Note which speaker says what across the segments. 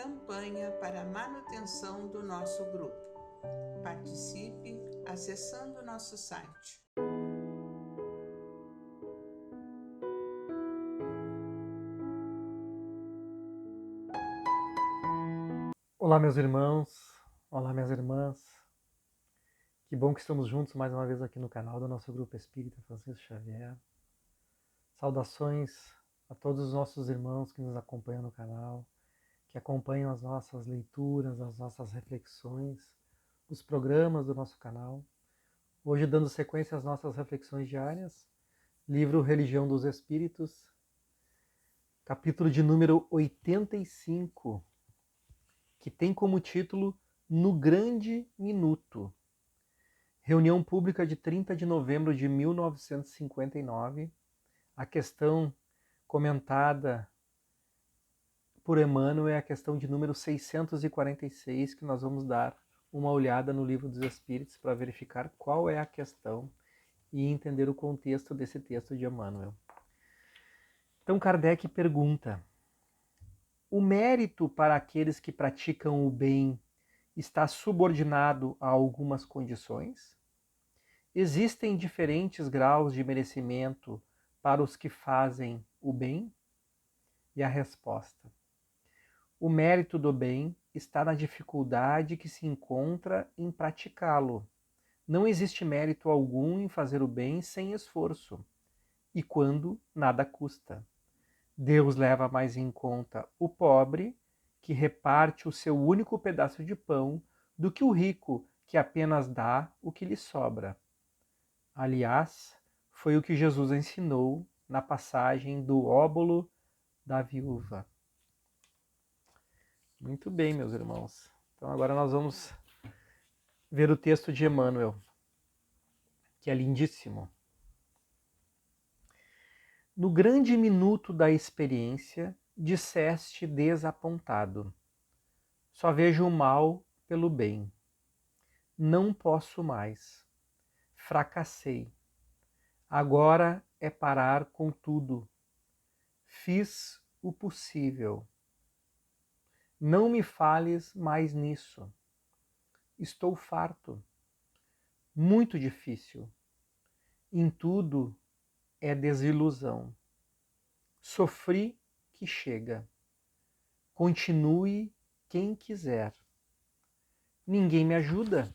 Speaker 1: campanha para a manutenção do nosso grupo. Participe acessando nosso site.
Speaker 2: Olá, meus irmãos, olá, minhas irmãs. Que bom que estamos juntos mais uma vez aqui no canal do nosso Grupo Espírita Francisco Xavier. Saudações a todos os nossos irmãos que nos acompanham no canal, que acompanham as nossas leituras, as nossas reflexões, os programas do nosso canal. Hoje, dando sequência às nossas reflexões diárias, livro Religião dos Espíritos, capítulo de número 85, que tem como título No Grande Minuto. Reunião pública de 30 de novembro de 1959. A questão comentada por Emmanuel é a questão de número 646, que nós vamos dar uma olhada no Livro dos Espíritos para verificar qual é a questão e entender o contexto desse texto de Emmanuel. Então Kardec pergunta: o mérito para aqueles que praticam o bem está subordinado a algumas condições? Existem diferentes graus de merecimento para os que fazem o bem? E a resposta: o mérito do bem está na dificuldade que se encontra em praticá-lo. Não existe mérito algum em fazer o bem sem esforço, e quando nada custa. Deus leva mais em conta o pobre, que reparte o seu único pedaço de pão, do que o rico, que apenas dá o que lhe sobra. Aliás, foi o que Jesus ensinou na passagem do óbolo da viúva. Muito bem, meus irmãos. Então agora nós vamos ver o texto de Emmanuel, que é lindíssimo. No grande minuto da experiência, disseste desapontado: só vejo o mal pelo bem. Não posso mais. Fracassei. Agora é parar com tudo. Fiz o possível. Não me fales mais nisso. Estou farto. Muito difícil. Em tudo é desilusão. Sofri que chega. Continue quem quiser. Ninguém me ajuda.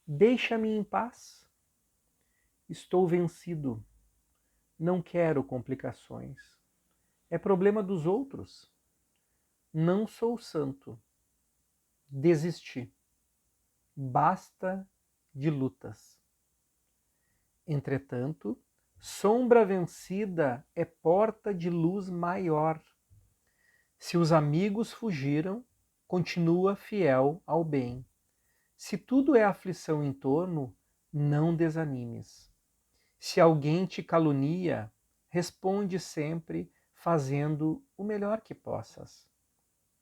Speaker 2: Deixa-me em paz. Estou vencido. Não quero complicações. É problema dos outros. Não sou santo. Desisti. Basta de lutas. Entretanto, sombra vencida é porta de luz maior. Se os amigos fugiram, continua fiel ao bem. Se tudo é aflição em torno, não desanimes. Se alguém te calunia, responde sempre fazendo o melhor que possas.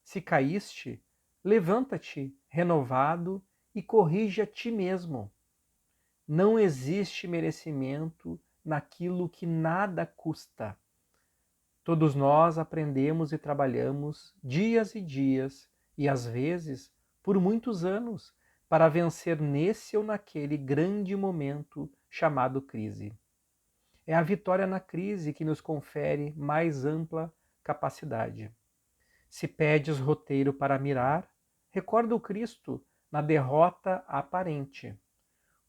Speaker 2: Se caíste, levanta-te renovado e corrige a ti mesmo. Não existe merecimento naquilo que nada custa. Todos nós aprendemos e trabalhamos dias e dias, e às vezes por muitos anos, para vencer nesse ou naquele grande momento chamado crise. É a vitória na crise que nos confere mais ampla capacidade. Se pedes roteiro para mirar, recorda o Cristo na derrota aparente.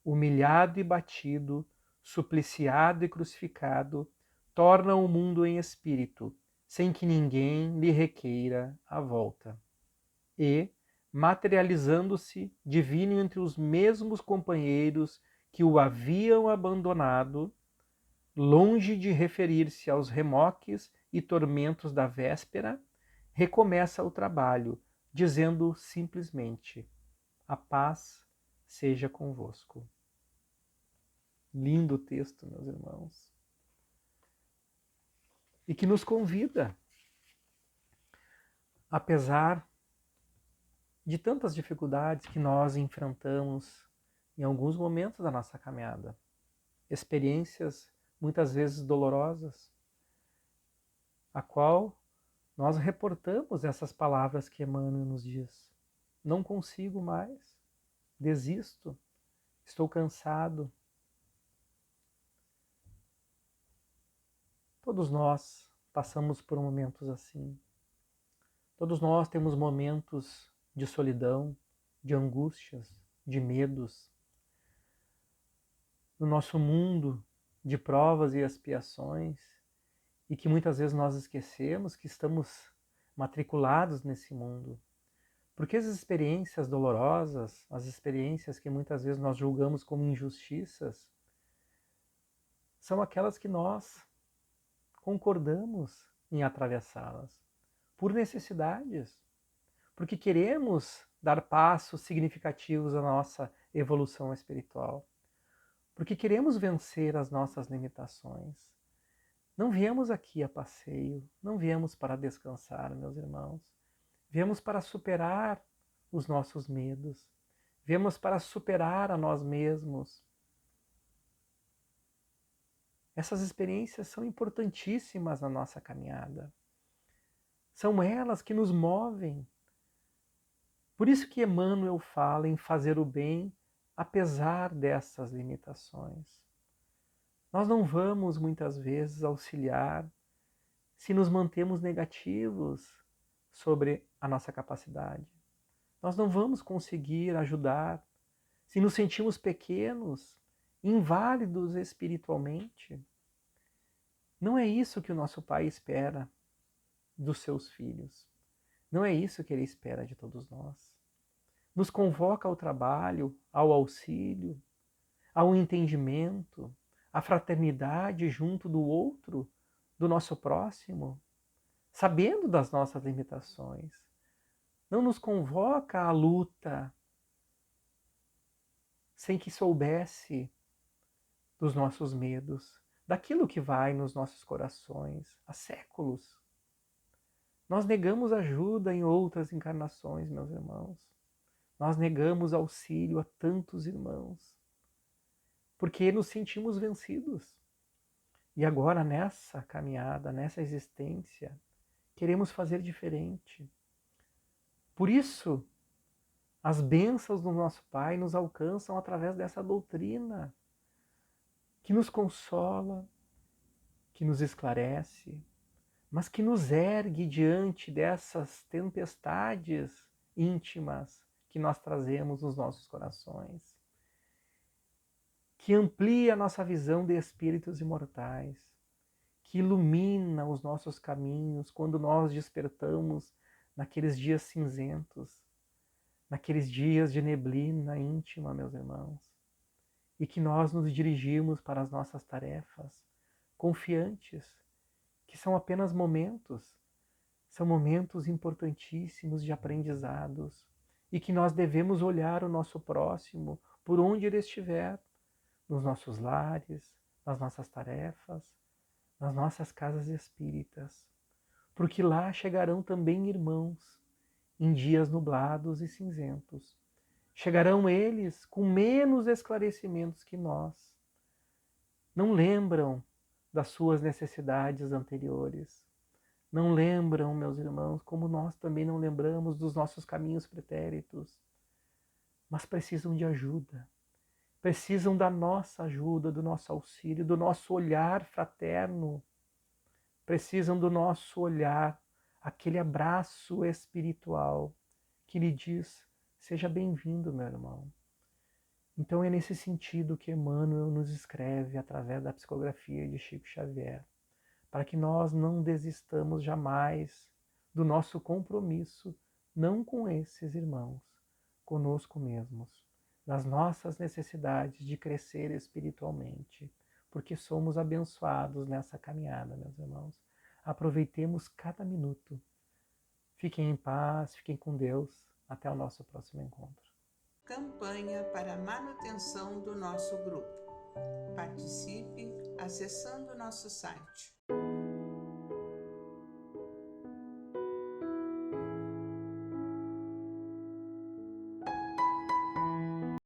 Speaker 2: Humilhado e batido, supliciado e crucificado, torna o mundo em espírito, sem que ninguém lhe requeira a volta. E, materializando-se divino entre os mesmos companheiros que o haviam abandonado, longe de referir-se aos remoques e tormentos da véspera, recomeça o trabalho, dizendo simplesmente: a paz seja convosco. Lindo texto, meus irmãos. E que nos convida, apesar de tantas dificuldades que nós enfrentamos em alguns momentos da nossa caminhada, experiências muitas vezes dolorosas, a qual nós reportamos essas palavras que Emmanuel nos diz. Não consigo mais, desisto, estou cansado. Todos nós passamos por momentos assim. Todos nós temos momentos de solidão, de angústias, de medos. No nosso mundo de provas e expiações, e que muitas vezes nós esquecemos que estamos matriculados nesse mundo. Porque as experiências dolorosas, as experiências que muitas vezes nós julgamos como injustiças, são aquelas que nós concordamos em atravessá-las, por necessidades, porque queremos dar passos significativos à nossa evolução espiritual, porque queremos vencer as nossas limitações. Não viemos aqui a passeio, não viemos para descansar, meus irmãos. Viemos para superar os nossos medos. Viemos para superar a nós mesmos. Essas experiências são importantíssimas na nossa caminhada. São elas que nos movem. Por isso que Emmanuel fala em fazer o bem apesar dessas limitações. Nós não vamos muitas vezes auxiliar se nos mantemos negativos sobre a nossa capacidade. Nós não vamos conseguir ajudar se nos sentimos pequenos, inválidos espiritualmente. Não é isso que o nosso Pai espera dos seus filhos. Não é isso que Ele espera de todos nós. Nos convoca ao trabalho, ao auxílio, ao entendimento, à fraternidade junto do outro, do nosso próximo, sabendo das nossas limitações. Não nos convoca à luta sem que soubesse dos nossos medos, daquilo que vai nos nossos corações há séculos. Nós negamos ajuda em outras encarnações, meus irmãos. Nós negamos auxílio a tantos irmãos, porque nos sentimos vencidos. E agora, nessa caminhada, nessa existência, queremos fazer diferente. Por isso, as bênçãos do nosso Pai nos alcançam através dessa doutrina, que nos consola, que nos esclarece, mas que nos ergue diante dessas tempestades íntimas que nós trazemos nos nossos corações, que amplia a nossa visão de espíritos imortais, que ilumina os nossos caminhos quando nós despertamos naqueles dias cinzentos, naqueles dias de neblina íntima, meus irmãos, e que nós nos dirigimos para as nossas tarefas, confiantes, que são apenas momentos, são momentos importantíssimos de aprendizados, e que nós devemos olhar o nosso próximo por onde ele estiver, nos nossos lares, nas nossas tarefas, nas nossas casas espíritas, porque lá chegarão também irmãos em dias nublados e cinzentos. Chegarão eles com menos esclarecimentos que nós. Não lembram das suas necessidades anteriores. Não lembram, meus irmãos, como nós também não lembramos dos nossos caminhos pretéritos. Mas precisam de ajuda. Precisam da nossa ajuda, do nosso auxílio, do nosso olhar fraterno. Precisam do nosso olhar, aquele abraço espiritual que lhe diz: seja bem-vindo, meu irmão. Então é nesse sentido que Emmanuel nos escreve através da psicografia de Chico Xavier, para que nós não desistamos jamais do nosso compromisso, não com esses irmãos, conosco mesmos, das nossas necessidades de crescer espiritualmente, porque somos abençoados nessa caminhada, meus irmãos. Aproveitemos cada minuto. Fiquem em paz, fiquem com Deus. Até o nosso próximo encontro.
Speaker 1: Campanha para a manutenção do nosso grupo. Participe acessando nosso site